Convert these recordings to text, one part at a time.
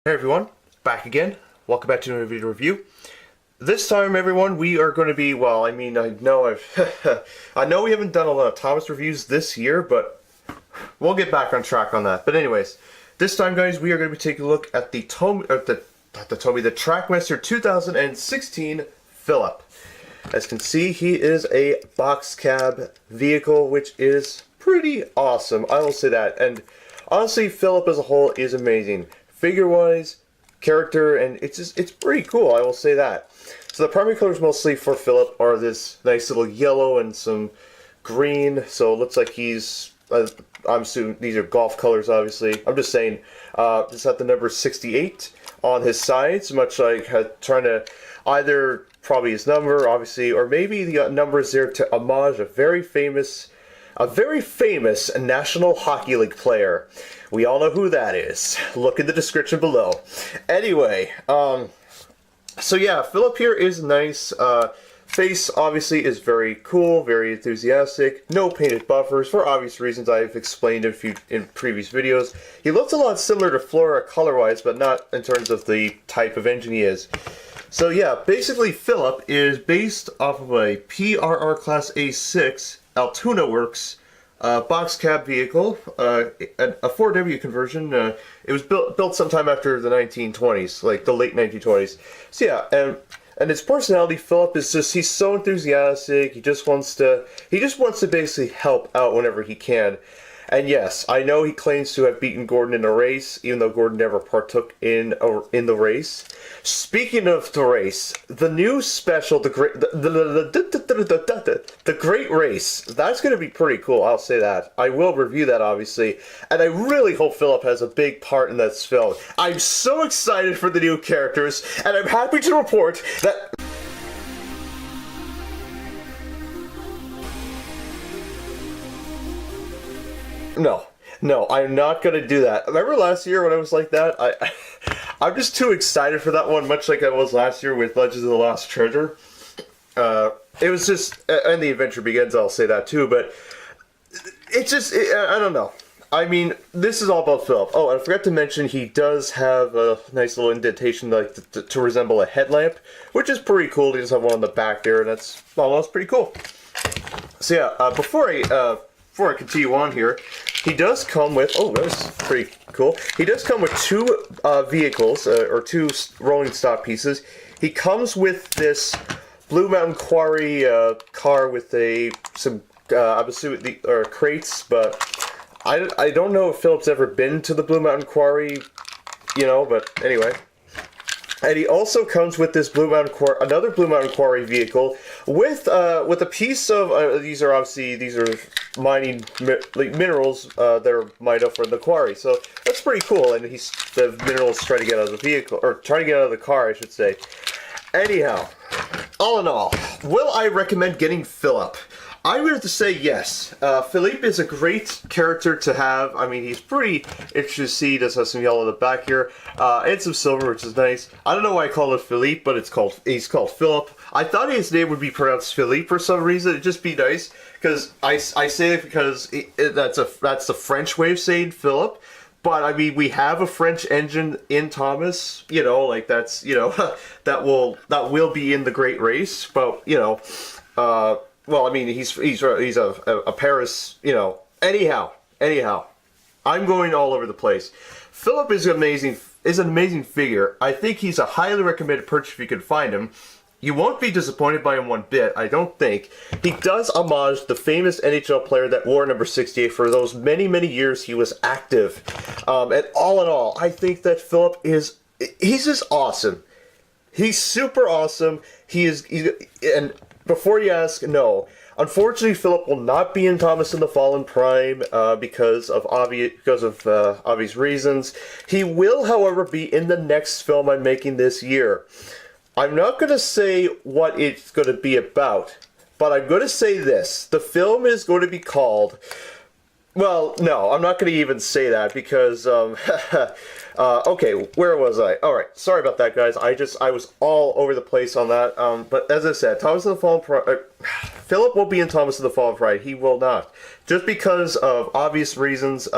Hey everyone, back again. Welcome back to another video review. This time, everyone, we are going to be, well, I know I know we haven't done a lot of Thomas reviews this year, but we'll get back on track on that. But anyways, this time, guys, we are going to be taking a look at the Trackmaster 2016 Phillip. As you can see, he is a BoxCab vehicle, which is pretty awesome. I will say that. And honestly, Phillip as a whole is amazing. Figure-wise, character, and it's pretty cool, I will say that. So the primary colors mostly for Phillip are this nice little yellow and some green, so it looks like he's, I'm assuming these are golf colors, obviously. I'm just saying, just at the number 68 on his sides, much like trying to either probably his number, obviously, or maybe the number is there to homage a very famous National Hockey League player. We all know who that is. Look in the description below. Anyway, so yeah, Phillip here is nice. Face obviously is very cool, very enthusiastic. No painted buffers for obvious reasons I've explained in previous videos. He looks a lot similar to Flora color-wise, but not in terms of the type of engine he is. So yeah, basically Phillip is based off of a PRR Class A6 Altoona Works BoxCab vehicle, a 4W conversion. It was built sometime after the 1920s, like the late 1920s. So yeah, and his personality, Phillip, is he's so enthusiastic. He just wants to basically help out whenever he can. And yes, I know he claims to have beaten Gordon in a race, even though Gordon never partook in the race. Speaking of the race, the new special, the Great Race, that's going to be pretty cool, I'll say that. I will review that, obviously, and I really hope Phillip has a big part in this film. I'm so excited for the new characters, and I'm happy to report that... No, I'm not gonna do that. Remember last year when I was like that? I'm just too excited for that one, much like I was last year with Legends of the Lost Treasure. It was just, and the adventure begins, I'll say that too, but I don't know. I mean, this is all about Phillip. Oh, and I forgot to mention, he does have a nice little indentation like to resemble a headlamp, which is pretty cool. He does have one on the back there, and that's pretty cool. So yeah, before I continue on here, he does come with, oh, that's pretty cool. He does come with two vehicles, or two rolling stock pieces. He comes with this Blue Mountain Quarry car with some, I'm assuming, crates, but I don't know if Phillip's ever been to the Blue Mountain Quarry, you know, but anyway. And he also comes with this another Blue Mountain Quarry vehicle with a piece of these are mining minerals that are mined up for the quarry. So that's pretty cool. And the minerals trying to get out of the vehicle, or trying to get out of the car, I should say. Anyhow, all in all, will I recommend getting Phillip? I would have to say yes. Philippe is a great character to have. I mean, he's pretty interesting to see. He does have some yellow in the back here, and some silver, which is nice. I don't know why I call it Philippe, but he's called Phillip. I thought his name would be pronounced Philippe for some reason. It'd just be nice, because I say it because that's the French way of saying Phillip. But I mean, we have a French engine in Thomas. You know, like that's, you know, that will be in the Great Race. But you know, well, I mean, he's a Paris, you know. Anyhow, I'm going all over the place. Phillip is an amazing figure. I think he's a highly recommended purchase if you can find him. You won't be disappointed by him one bit, I don't think. He does homage the famous NHL player that wore number 68 for those many, many years he was active. And all in all, I think that Phillip he's just awesome. He's super awesome. And before you ask, no. Unfortunately, Phillip will not be in Thomas and the Fallen Prime because of obvious reasons. He will, however, be in the next film I'm making this year. I'm not going to say what it's going to be about, but I'm going to say this. The film is going to be called... Well, no, I'm not going to even say that because, okay, where was I? Alright, sorry about that, guys. I was all over the place on that. But as I said, Thomas and the Fallen Pride... Phillip will be in Thomas and the Fallen Pride. He will not. Just because of obvious reasons,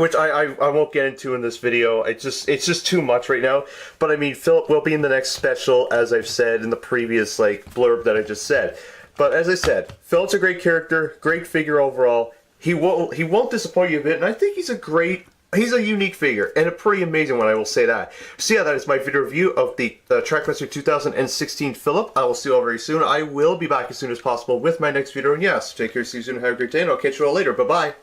which I won't get into in this video. It's just too much right now. But I mean, Phillip will be in the next special, as I've said in the previous like blurb that I just said. But as I said, Phillip's a great character, great figure overall. He won't disappoint you a bit, and I think he's a unique figure, and a pretty amazing one, I will say that. So yeah, that is my video review of the Trackmaster 2016 Phillip. I will see you all very soon. I will be back as soon as possible with my next video, and yes, take care, see you soon, have a great day, and I'll catch you all later. Bye-bye.